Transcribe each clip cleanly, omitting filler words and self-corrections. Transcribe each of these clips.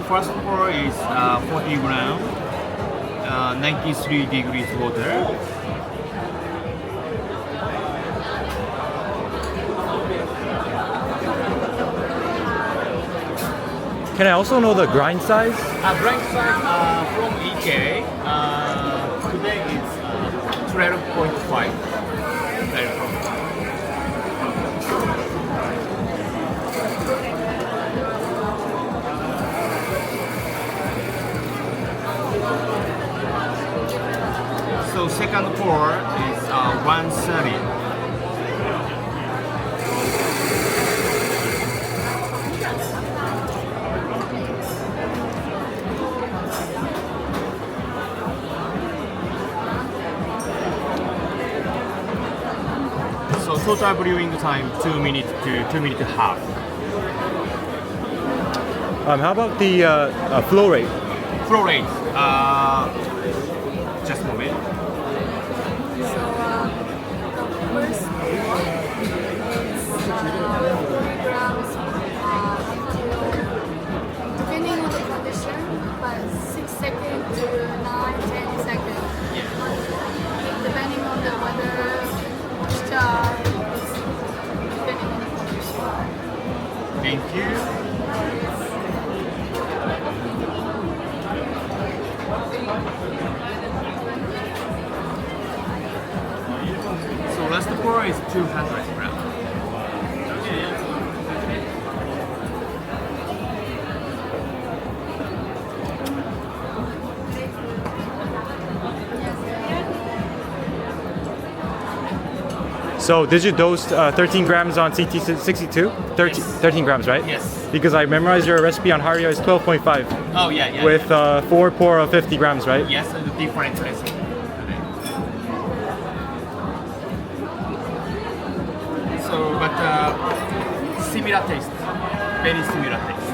first pour is 40 gram, 93 degrees water. Can I also know the grind size? Grind size from EK, today it's 12.5. So second pour is 130. So total brewing time 2 minutes to 2 minutes and a half. How about the flow rate? Flow rate, just a moment. So the first is 4 grams depending on the condition, but 6 seconds to 9-10 seconds. Depending on the weather, moisture, depending on the condition. Thank you. So last pour is 200 grams. So did you dose 13 grams on CT62? 13 grams, right? Yes. Because I memorized your recipe on Hario is 12.5 Oh yeah. with 4 pour of 50 grams, right? Yes, the different recipe. So, but similar taste, very similar taste.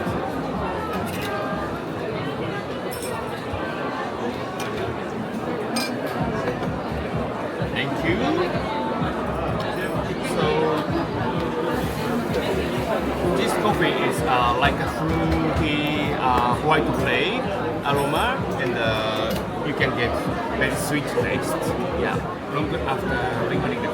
Thank you. So, this coffee is like a fruity white clay aroma, and you can get very sweet taste. Yeah, long after lingering the